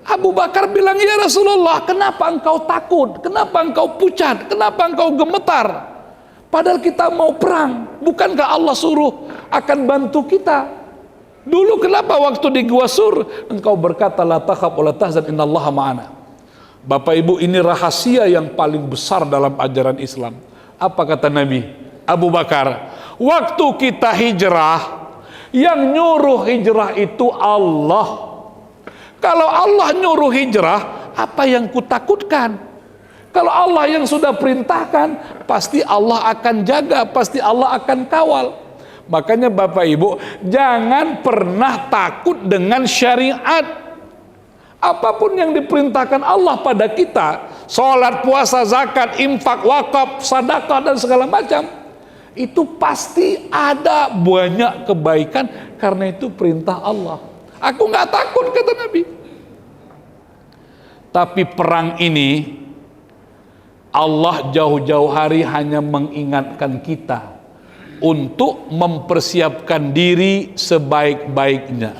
Abu Bakar bilang, ya Rasulullah, kenapa engkau takut? Kenapa engkau pucat? Kenapa engkau gemetar? Padahal kita mau perang. Bukankah Allah suruh akan bantu kita? Dulu kenapa waktu di Gua Sur engkau berkata la takhaf wa la tahzan innallaha ma'ana? Bapak Ibu, ini rahasia yang paling besar dalam ajaran Islam. Apa kata Nabi? Abu Bakar, waktu kita hijrah, yang nyuruh hijrah itu Allah. Kalau Allah nyuruh hijrah, apa yang kutakutkan? Kalau Allah yang sudah perintahkan, pasti Allah akan jaga, pasti Allah akan kawal. Makanya Bapak Ibu, jangan pernah takut dengan syariat. Apapun yang diperintahkan Allah pada kita, sholat, puasa, zakat, infak, wakaf, sedekah dan segala macam, itu pasti ada banyak kebaikan, karena itu perintah Allah. Aku nggak takut, kata Nabi. Tapi perang ini Allah jauh-jauh hari hanya mengingatkan kita untuk mempersiapkan diri sebaik-baiknya,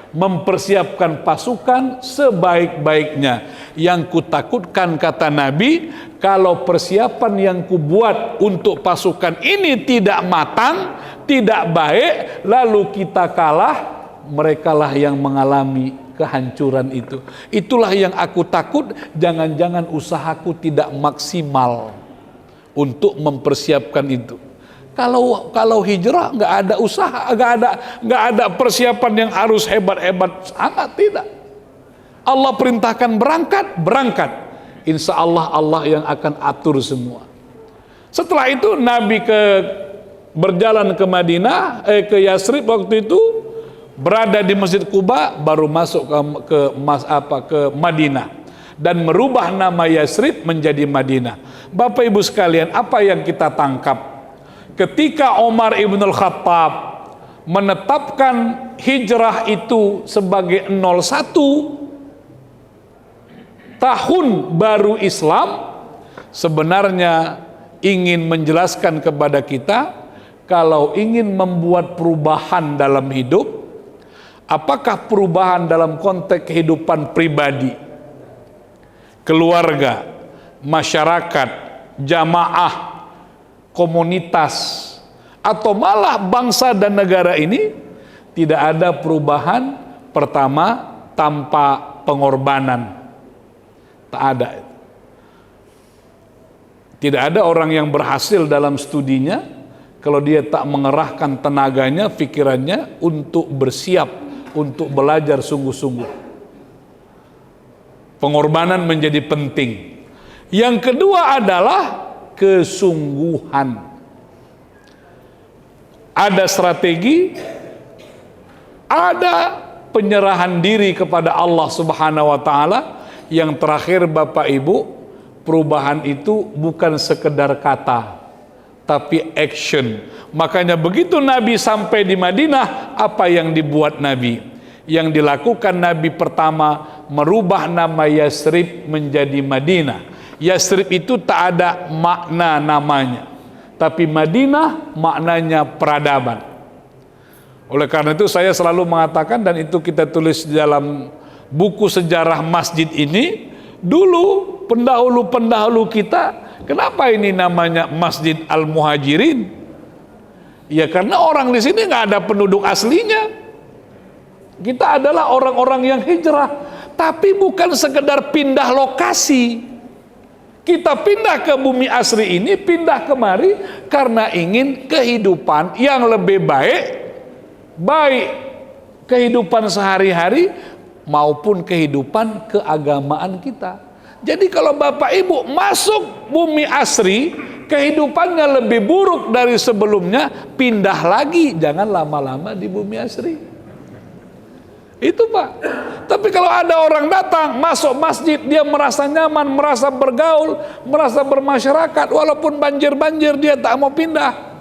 mempersiapkan pasukan sebaik-baiknya. Yang kutakutkan, kata Nabi, kalau persiapan yang kubuat untuk pasukan ini tidak matang, tidak baik, lalu kita kalah, merekalah yang mengalami kehancuran itu. Itulah yang aku takut, jangan-jangan usahaku tidak maksimal untuk mempersiapkan itu. Kalau hijrah nggak ada usaha, nggak ada persiapan yang harus hebat-hebat, sangat tidak. Allah perintahkan berangkat. Insya Allah Allah yang akan atur semua. Setelah itu Nabi berjalan ke Madinah, ke Yasrib waktu itu, berada di Masjid Quba, baru masuk ke Madinah dan merubah nama Yasrib menjadi Madinah. Bapak Ibu sekalian, apa yang kita tangkap? Ketika Umar ibn al-Khattab menetapkan hijrah itu sebagai 01 tahun baru Islam, sebenarnya ingin menjelaskan kepada kita, kalau ingin membuat perubahan dalam hidup, apakah perubahan dalam konteks kehidupan pribadi, keluarga, masyarakat, jamaah, komunitas, atau malah bangsa dan negara ini, tidak ada perubahan pertama tanpa pengorbanan. Tak ada. Tidak ada orang yang berhasil dalam studinya kalau dia tak mengerahkan tenaganya, pikirannya untuk bersiap, untuk belajar sungguh-sungguh. Pengorbanan menjadi penting. Yang kedua adalah kesungguhan. Ada strategi, ada penyerahan diri kepada Allah Subhanahu wa taala. Yang terakhir Bapak Ibu, perubahan itu bukan sekedar kata. tapi action. Makanya begitu Nabi sampai di Madinah, apa yang dibuat Nabi? Yang dilakukan Nabi pertama, merubah nama Yasrib menjadi Madinah. Yasrib itu tak ada makna namanya, tapi Madinah maknanya peradaban. Oleh karena itu saya selalu mengatakan, dan itu kita tulis di dalam buku sejarah masjid ini, dulu pendahulu-pendahulu kita, kenapa ini namanya Masjid Al-Muhajirin? Ya karena orang di sini nggak ada penduduk aslinya. Kita adalah orang-orang yang hijrah, tapi bukan sekedar pindah lokasi. Kita pindah ke bumi asli ini, pindah kemari karena ingin kehidupan yang lebih baik kehidupan sehari-hari maupun kehidupan keagamaan kita. Jadi kalau Bapak Ibu masuk bumi asri, kehidupannya lebih buruk dari sebelumnya, pindah lagi, jangan lama-lama di bumi asri. Itu Pak. Tapi kalau ada orang datang masuk masjid, dia merasa nyaman, merasa bergaul, merasa bermasyarakat, walaupun banjir-banjir dia tak mau pindah.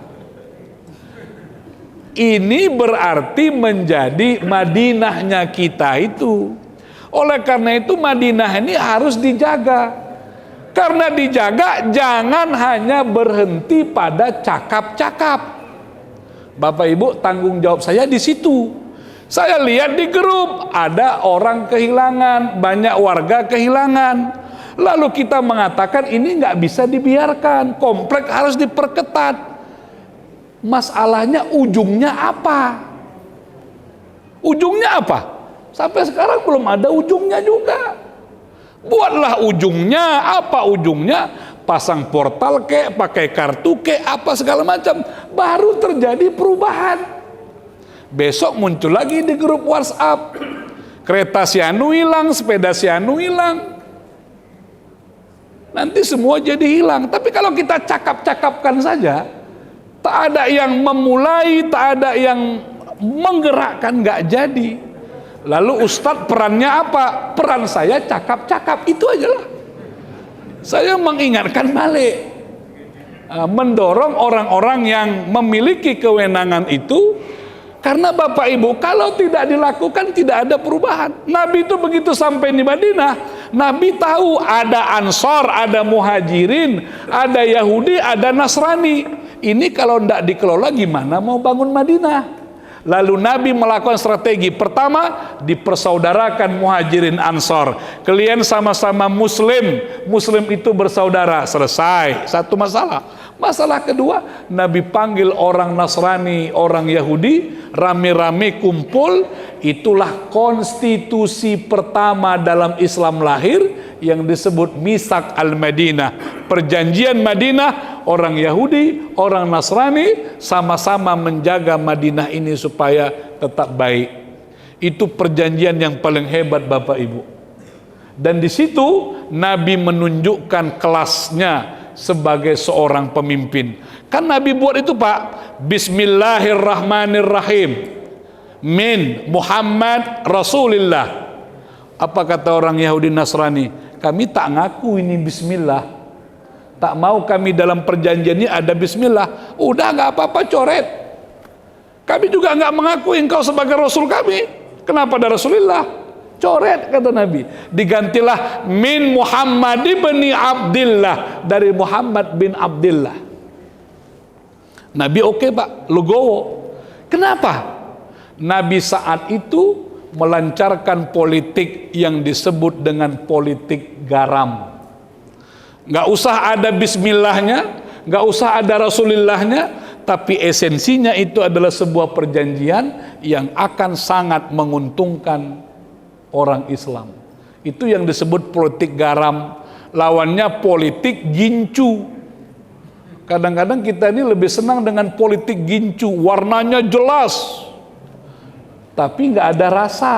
Ini berarti menjadi Madinahnya kita itu. Oleh karena itu Madinah ini harus dijaga. Karena dijaga jangan hanya berhenti pada cakap-cakap. Bapak Ibu, tanggung jawab saya di situ. Saya lihat di grup ada orang kehilangan, banyak warga kehilangan. Lalu kita mengatakan ini nggak bisa dibiarkan, komplek harus diperketat. Masalahnya ujungnya apa? Ujungnya apa? Sampai sekarang belum ada ujungnya juga. Buatlah ujungnya, apa ujungnya? Pasang portal kek, pakai kartu kek, apa segala macam. Baru terjadi perubahan. Besok muncul lagi di grup WhatsApp. Kereta si anu hilang, sepeda si anu hilang. Nanti semua jadi hilang. Tapi kalau kita cakap-cakapkan saja, tak ada yang memulai, tak ada yang menggerakkan, nggak jadi. Lalu Ustadz perannya apa? Peran saya cakap-cakap, itu aja lah. Saya mengingatkan balik, mendorong orang-orang yang memiliki kewenangan itu, karena Bapak Ibu kalau tidak dilakukan tidak ada perubahan. Nabi itu begitu sampai di Madinah, Nabi tahu ada Ansor, ada Muhajirin, ada Yahudi, ada Nasrani. Ini kalau tidak dikelola gimana mau bangun Madinah? Lalu Nabi melakukan strategi. Pertama, dipersaudarakan Muhajirin Ansor. Kalian sama-sama Muslim, Muslim itu bersaudara. Selesai, satu masalah. Masalah kedua, Nabi panggil orang Nasrani, orang Yahudi, rame-rame kumpul. Itulah konstitusi pertama dalam Islam lahir yang disebut Misak al-Madinah. Perjanjian Madinah, orang Yahudi, orang Nasrani sama-sama menjaga Madinah ini supaya tetap baik. Itu perjanjian yang paling hebat Bapak Ibu. Dan di situ Nabi menunjukkan kelasnya sebagai seorang pemimpin. Kan Nabi buat itu Pak, Bismillahirrahmanirrahim, min Muhammad Rasulillah. Apa kata orang Yahudi Nasrani? Kami tak ngaku ini Bismillah, tak mau kami dalam perjanjian ini ada Bismillah. Udah nggak apa-apa, coret. Kami juga nggak mengakui engkau sebagai Rasul kami. Kenapa ada Rasulillah? Coret, kata Nabi. Digantilah min Muhammad ibn Abdillah, dari Muhammad bin Abdillah. Nabi oke Pak, legowo. Kenapa? Nabi saat itu melancarkan politik yang disebut dengan politik garam. Nggak usah ada bismillahnya, nggak usah ada rasulillahnya, tapi esensinya itu adalah sebuah perjanjian yang akan sangat menguntungkan orang Islam. Itu yang disebut politik garam. Lawannya politik gincu. Kadang-kadang kita ini lebih senang dengan politik gincu, warnanya jelas tapi nggak ada rasa.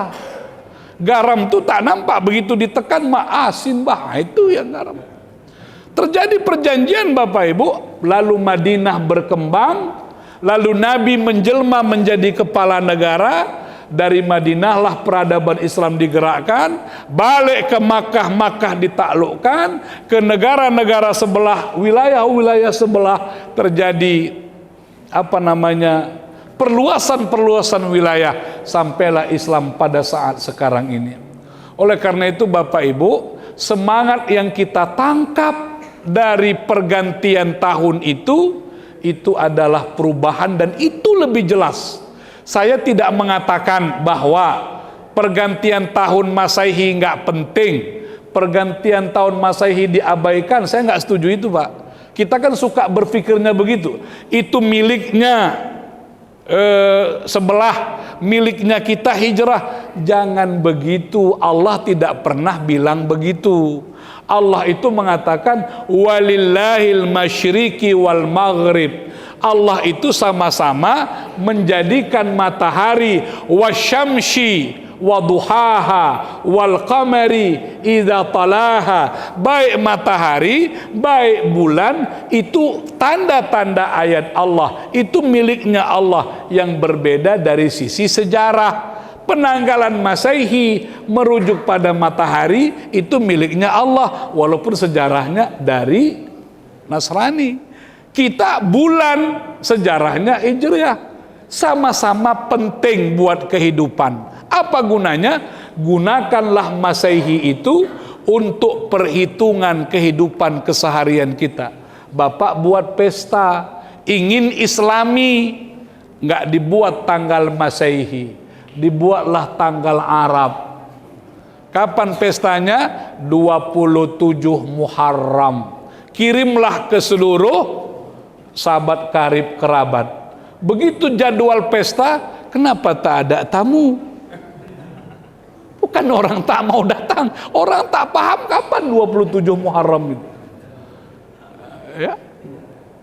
Garam tuh tak nampak, begitu ditekan mah asin bah, itu yang garam. Terjadi perjanjian Bapak Ibu, lalu Madinah berkembang, lalu Nabi menjelma menjadi kepala negara, Dari Madinah lah peradaban Islam digerakkan, balik ke Makkah, Makkah ditaklukkan, ke negara-negara sebelah, wilayah-wilayah sebelah terjadi perluasan wilayah, sampailah Islam pada saat sekarang ini. Oleh karena itu Bapak Ibu, semangat yang kita tangkap dari pergantian tahun itu adalah perubahan, dan itu lebih jelas. Saya tidak mengatakan bahwa pergantian tahun Masehi nggak penting, pergantian tahun Masehi diabaikan. Saya nggak setuju itu, Pak. Kita kan suka berpikirnya begitu. Itu miliknya sebelah, miliknya kita hijrah. Jangan begitu. Allah tidak pernah bilang begitu. Allah itu mengatakan walillahil masyriqi wal maghrib. Allah itu sama-sama menjadikan matahari wasyamsi waduhaha wal qamari idza talaha. Baik matahari, baik bulan, itu tanda-tanda ayat Allah, itu miliknya Allah yang berbeda dari sisi sejarah. Penanggalan Masehi merujuk pada matahari, itu miliknya Allah walaupun sejarahnya dari Nasrani. Kita bulan, sejarahnya Hijriah. Sama-sama penting buat kehidupan. Apa gunanya? Gunakanlah Masehi itu untuk perhitungan kehidupan keseharian kita. Bapak buat pesta, ingin Islami, nggak dibuat tanggal Masehi, dibuatlah tanggal Arab. Kapan pestanya? 27 Muharram. Kirimlah ke seluruh sahabat karib kerabat. Begitu jadwal pesta, kenapa tak ada tamu? Bukan orang tak mau datang, orang tak paham kapan 27 Muharram itu. Ya.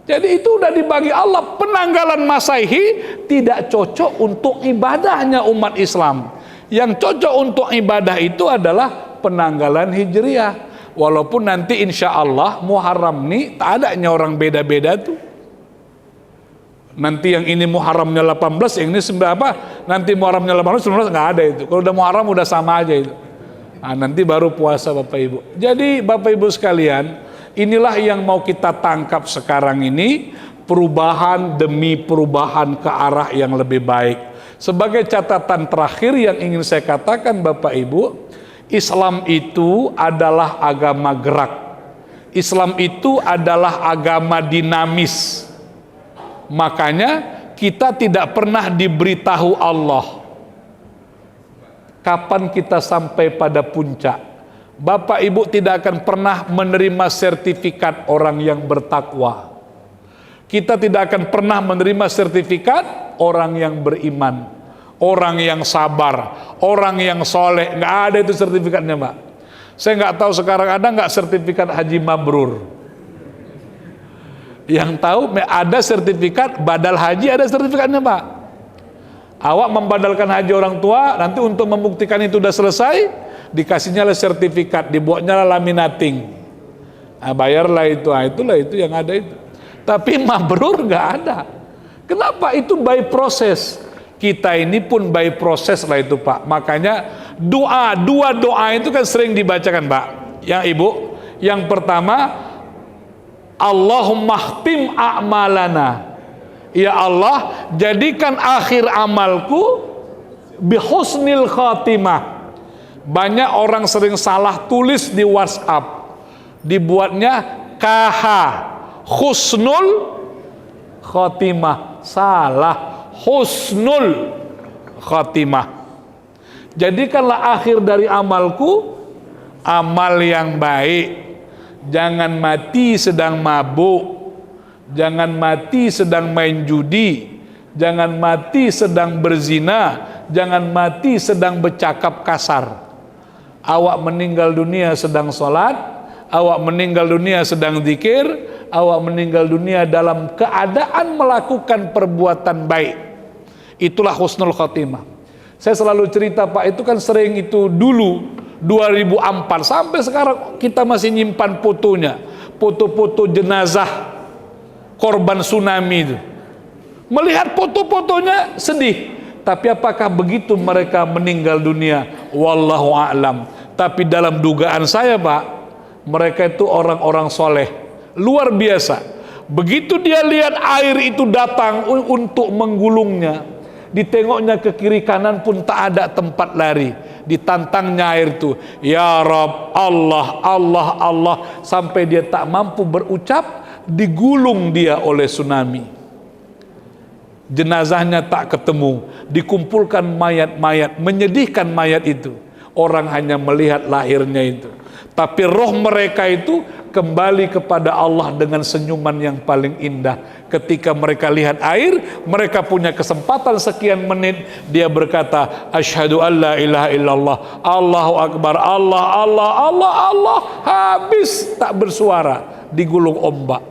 Jadi itu udah dibagi Allah. Penanggalan Masehi tidak cocok untuk ibadahnya umat Islam. Yang cocok untuk ibadah itu adalah penanggalan Hijriah. Walaupun nanti insya Allah Muharram ini tak adanya orang beda-beda tuh. Nanti yang ini Muharramnya 18, yang ini nanti Muharramnya 18, 19 nggak ada itu. Kalau udah Muharram udah sama aja itu. Nah, nanti baru puasa Bapak Ibu. Jadi Bapak Ibu sekalian, inilah yang mau kita tangkap sekarang ini, perubahan demi perubahan ke arah yang lebih baik. Sebagai catatan terakhir yang ingin saya katakan Bapak Ibu, Islam itu adalah agama gerak. Islam itu adalah agama dinamis. Makanya kita tidak pernah diberitahu Allah kapan kita sampai pada puncak. Bapak Ibu tidak akan pernah menerima sertifikat orang yang bertakwa. Kita tidak akan pernah menerima sertifikat orang yang beriman, orang yang sabar, orang yang soleh. Nggak ada itu sertifikatnya, Pak. Saya nggak tahu sekarang ada nggak sertifikat haji mabrur. Yang tahu ada sertifikat badal haji, ada sertifikatnya, Pak. Awak membadalkan haji orang tua, nanti untuk membuktikan itu sudah selesai, dikasihnya lah sertifikat, dibuatnya lah laminating. Nah, bayarlah itu, itulah itu yang ada itu. Tapi mabrur nggak ada. Kenapa? Itu by proses. Kita ini pun by proses lah itu, Pak. Makanya dua doa itu kan sering dibacakan, Pak. Yang Ibu, yang pertama, Allahumma khtim a'malana. Ya Allah, jadikan akhir amalku bihusnil khatimah. Banyak orang sering salah tulis di WhatsApp, dibuatnya KH, husnul khatimah. Salah, husnul khatimah. Jadikanlah akhir dari amalku amal yang baik. Jangan mati sedang mabuk, jangan mati sedang main judi, jangan mati sedang berzina, jangan mati sedang bercakap kasar. Awak meninggal dunia sedang sholat, awak meninggal dunia sedang zikir, awak meninggal dunia dalam keadaan melakukan perbuatan baik. Itulah husnul khotimah. Saya selalu cerita, Pak, itu kan sering itu dulu 2004 sampai sekarang kita masih nyimpan fotonya, foto-foto jenazah korban tsunami itu. Melihat foto-fotonya sedih. Tapi apakah begitu mereka meninggal dunia? Wallahu a'lam. Tapi dalam dugaan saya, Pak, mereka itu orang-orang soleh, luar biasa. Begitu dia lihat air itu datang untuk menggulungnya, ditengoknya ke kiri kanan pun tak ada tempat lari. Ditantangnya air itu, ya Rabb, Allah, Allah, Allah, sampai dia tak mampu berucap, digulung dia oleh tsunami. Jenazahnya tak ketemu, dikumpulkan mayat-mayat, menyedihkan mayat itu. Orang hanya melihat lahirnya itu, tapi roh mereka itu kembali kepada Allah dengan senyuman yang paling indah. Ketika mereka lihat air, mereka punya kesempatan sekian menit, dia berkata, asyhadu an la ilaha illallah, Allahu akbar, Allah, Allah, Allah, Allah. Habis, tak bersuara, digulung ombak.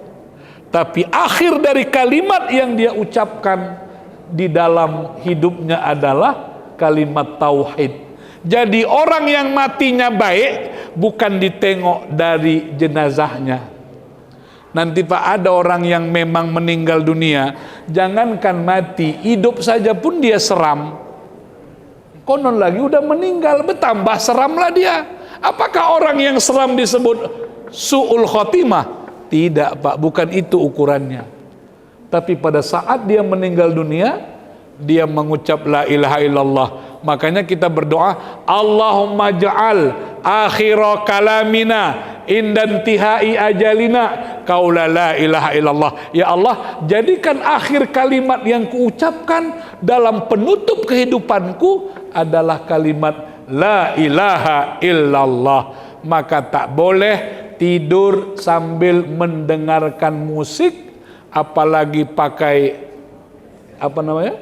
Tapi akhir dari kalimat yang dia ucapkan di dalam hidupnya adalah kalimat tauhid. Jadi orang yang matinya baik bukan ditengok dari jenazahnya. Nanti Pak, ada orang yang memang meninggal dunia, jangankan mati, hidup saja pun dia seram. Konon lagi udah meninggal, bertambah seramlah dia. Apakah orang yang seram disebut su'ul khotimah? Tidak Pak, bukan itu ukurannya. Tapi pada saat dia meninggal dunia, dia mengucap la ilaha illallah. Makanya kita berdoa, Allahumma ja'al akhira kalamina indantihai ajalina qaula la ilaha illallah. Ya Allah, jadikan akhir kalimat yang kuucapkan dalam penutup kehidupanku adalah kalimat la ilaha illallah. Maka tak boleh tidur sambil mendengarkan musik, apalagi pakai apa namanya?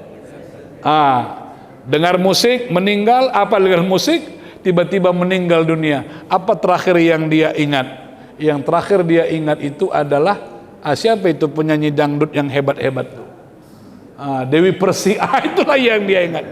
Dengar musik, meninggal, apa dengan musik, tiba-tiba meninggal dunia. Apa terakhir yang dia ingat? Yang terakhir dia ingat itu adalah siapa itu penyanyi dangdut yang hebat-hebat tuh? Dewi Persik. Itulah yang dia ingat.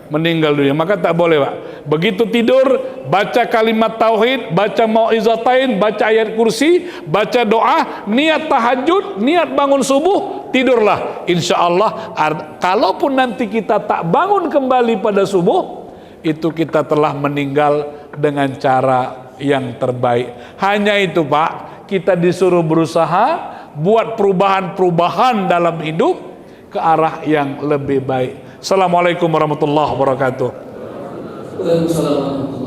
Meninggal dunia. Maka tak boleh Pak. Begitu tidur, baca kalimat tauhid, baca mau'izatain, baca ayat kursi, baca doa, niat tahajud, niat bangun subuh, tidurlah. Insya Allah, kalaupun nanti kita tak bangun kembali pada subuh, itu kita telah meninggal dengan cara yang terbaik. Hanya itu Pak, kita disuruh berusaha buat perubahan-perubahan dalam hidup ke arah yang lebih baik. Assalamualaikum warahmatullahi wabarakatuh. Waalaikumsalam warahmatullahi wabarakatuh.